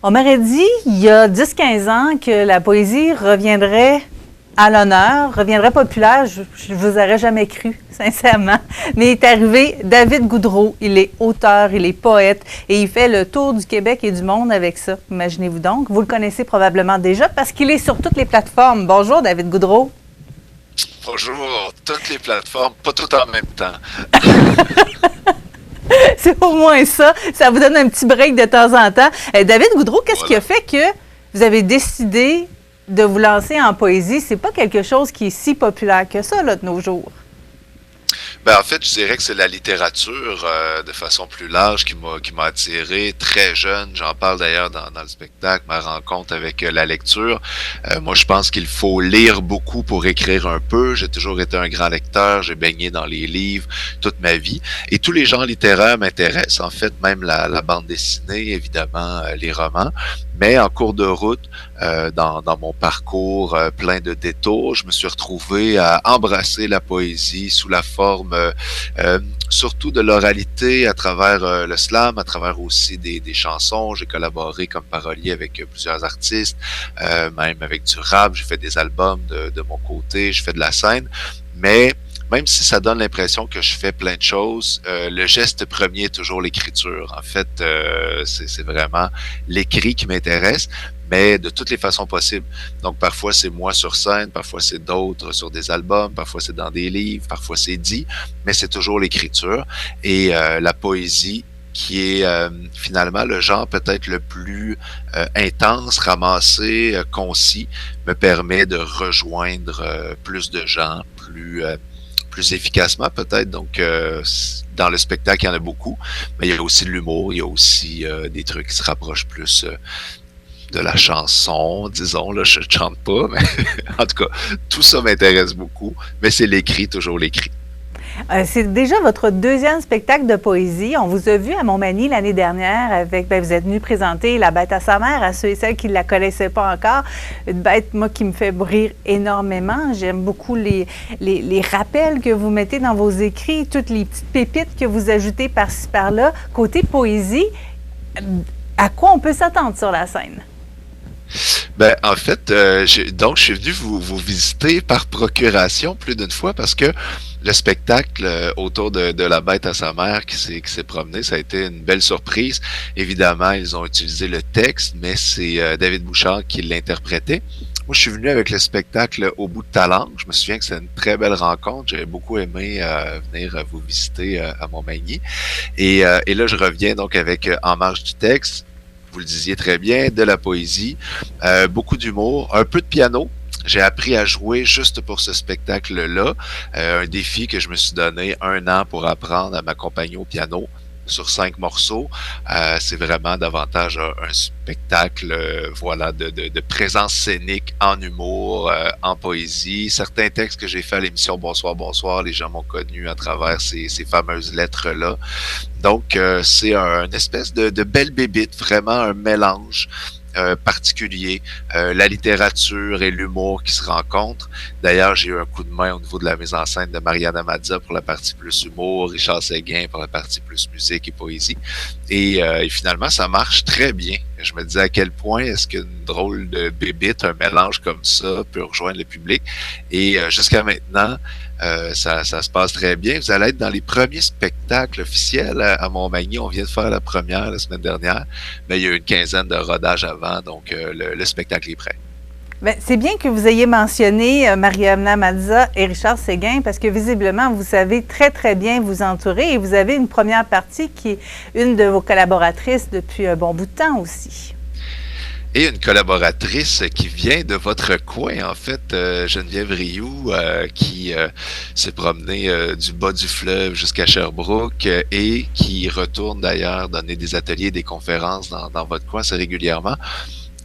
On m'aurait dit, il y a 10-15 ans, que la poésie reviendrait à l'honneur, reviendrait populaire. Je ne vous aurais jamais cru, sincèrement. Mais il est arrivé David Goudreau. Il est auteur, il est poète et il fait le tour du Québec et du monde avec ça. Imaginez-vous donc. Vous le connaissez probablement déjà parce qu'il est sur toutes les plateformes. Bonjour, David Goudreau. Bonjour, toutes les plateformes, pas tout en même temps. C'est au moins ça. Ça vous donne un petit break de temps en temps. David Goudreau, qu'est-ce qui a fait que vous avez décidé de vous lancer en poésie? C'est pas quelque chose qui est si populaire que ça, là, de nos jours. En fait, je dirais que c'est la littérature de façon plus large qui m'a attiré très jeune. J'en parle d'ailleurs dans le spectacle, ma rencontre avec la lecture. Moi, je pense qu'il faut lire beaucoup pour écrire un peu. J'ai toujours été un grand lecteur. J'ai baigné dans les livres toute ma vie. Et tous les genres littéraires m'intéressent. En fait, même la bande dessinée, évidemment, les romans. Mais en cours de route, dans mon parcours plein de détours, je me suis retrouvé à embrasser la poésie sous la forme surtout de l'oralité à travers le slam, à travers aussi des chansons. J'ai collaboré comme parolier avec plusieurs artistes, même avec du rap. J'ai fait des albums de mon côté, je fais de la scène. Mais même si ça donne l'impression que je fais plein de choses, le geste premier est toujours l'écriture. En fait, c'est vraiment l'écrit qui m'intéresse, mais de toutes les façons possibles. Donc, parfois, c'est moi sur scène, parfois, c'est d'autres sur des albums, parfois, c'est dans des livres, parfois, c'est dit, mais c'est toujours l'écriture. Et la poésie, qui est finalement le genre peut-être le plus intense, ramassé, concis, me permet de rejoindre plus de gens, plus efficacement peut-être. Donc, dans le spectacle, il y en a beaucoup, mais il y a aussi de l'humour, il y a aussi des trucs qui se rapprochent plus de la chanson, disons. Là, je ne chante pas, mais en tout cas, tout ça m'intéresse beaucoup, mais c'est l'écrit, toujours l'écrit. C'est déjà votre deuxième spectacle de poésie. On vous a vu à Montmagny l'année dernière avec, vous êtes venu présenter La bête à sa mère à ceux et celles qui ne la connaissaient pas encore. Une bête, moi, qui me fait rire énormément. J'aime beaucoup les rappels que vous mettez dans vos écrits, toutes les petites pépites que vous ajoutez par-ci, par-là. Côté poésie, à quoi on peut s'attendre sur la scène? En fait, je suis venu vous visiter par procuration plus d'une fois parce que le spectacle autour de la bête à sa mère qui s'est promené, ça a été une belle surprise. Évidemment, ils ont utilisé le texte, mais c'est David Bouchard qui l'interprétait. Moi, je suis venu avec le spectacle Au bout de ta langue. Je me souviens que c'est une très belle rencontre. J'avais beaucoup aimé venir vous visiter à Montmagny. Et là, je reviens donc avec En marge du texte. Vous le disiez très bien, de la poésie, beaucoup d'humour, un peu de piano. J'ai appris à jouer juste pour ce spectacle-là. Un défi que je me suis donné 1 an pour apprendre à m'accompagner au piano sur 5 morceaux. C'est vraiment davantage un spectacle voilà, de présence scénique en humour, en poésie. Certains textes que j'ai fait à l'émission Bonsoir, bonsoir, les gens m'ont connu à travers ces fameuses lettres-là. Donc, c'est une espèce de belle bébite, vraiment un mélange particulier, la littérature et l'humour qui se rencontrent. D'ailleurs, j'ai eu un coup de main au niveau de la mise en scène de Mariana Mazza pour la partie plus humour, Richard Séguin pour la partie plus musique et poésie. Et finalement, ça marche très bien. Je me disais à quel point est-ce qu'une drôle de bébite, un mélange comme ça peut rejoindre le public. Et jusqu'à maintenant, ça se passe très bien. Vous allez être dans les premiers spectacles officiels à Montmagny. On vient de faire la première la semaine dernière, mais il y a eu une quinzaine de rodages avant, donc le spectacle est prêt. Bien, c'est bien que vous ayez mentionné Mariana Mazza et Richard Séguin parce que visiblement, vous savez très, très bien vous entourer et vous avez une première partie qui est une de vos collaboratrices depuis un bon bout de temps aussi. Et une collaboratrice qui vient de votre coin, en fait, Geneviève Rioux, qui s'est promenée du bas du fleuve jusqu'à Sherbrooke et qui retourne d'ailleurs donner des ateliers, des conférences dans votre coin assez régulièrement,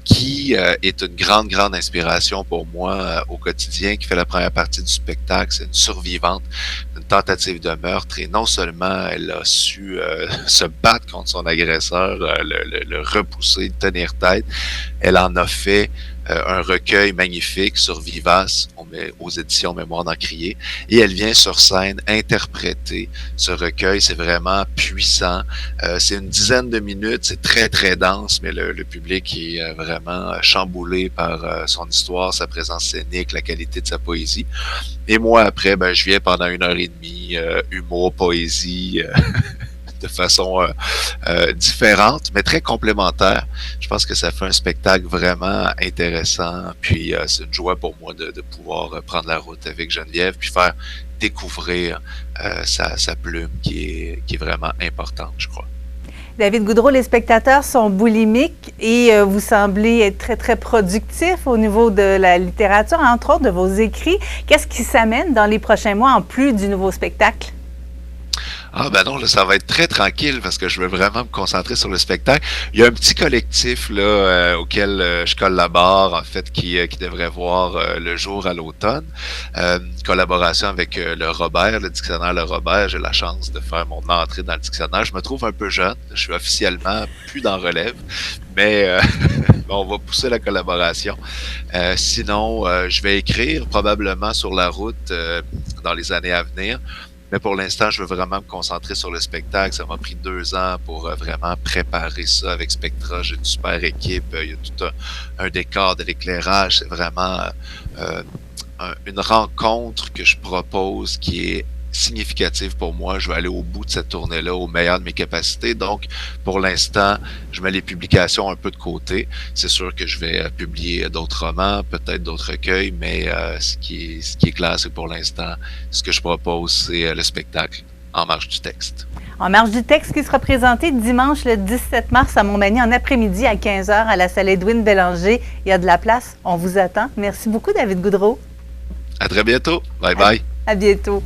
qui est une grande, grande inspiration pour moi au quotidien, qui fait la première partie du spectacle. C'est une survivante d'une tentative de meurtre et non seulement elle a su se battre contre son agresseur, le repousser, tenir tête, elle en a fait un recueil magnifique sur Vivace aux éditions Mémoire d'Encrier, et elle vient sur scène interpréter ce recueil. C'est vraiment puissant. C'est une dizaine de minutes, c'est très très dense, mais le public est vraiment chamboulé par son histoire, sa présence scénique, la qualité de sa poésie. Et moi après, ben je viens pendant 1 heure et demie, humour, poésie. De façon différente, mais très complémentaire. Je pense que ça fait un spectacle vraiment intéressant. Puis c'est une joie pour moi de pouvoir prendre la route avec Geneviève, puis faire découvrir sa plume qui est vraiment importante, je crois. David Goudreau, les spectateurs sont boulimiques et vous semblez être très, très productif au niveau de la littérature, entre autres de vos écrits. Qu'est-ce qui s'amène dans les prochains mois en plus du nouveau spectacle? Ah ben non, là, ça va être très tranquille parce que je veux vraiment me concentrer sur le spectacle. Il y a un petit collectif là auquel je collabore, en fait, qui devrait voir le jour à l'automne. Collaboration avec le Robert, le dictionnaire Le Robert. J'ai la chance de faire mon entrée dans le dictionnaire. Je me trouve un peu jeune. Je suis officiellement plus dans relève, mais on va pousser la collaboration. Sinon, je vais écrire probablement sur la route dans les années à venir. Mais pour l'instant, je veux vraiment me concentrer sur le spectacle. Ça m'a pris 2 ans pour vraiment préparer ça avec Spectra. J'ai une super équipe. Il y a tout un décor, de l'éclairage. C'est vraiment une rencontre que je propose qui est significative pour moi. Je vais aller au bout de cette tournée-là au meilleur de mes capacités. Donc, pour l'instant, je mets les publications un peu de côté. C'est sûr que je vais publier d'autres romans, peut-être d'autres recueils, mais ce qui est clair, c'est que pour l'instant, ce que je propose, c'est le spectacle En marge du texte. En marge du texte qui sera présenté dimanche le 17 mars à Montmagny en après-midi à 15h à la salle Edwin Bélanger. Il y a de la place. On vous attend. Merci beaucoup, David Goudreau. À très bientôt. Bye bye. À bientôt.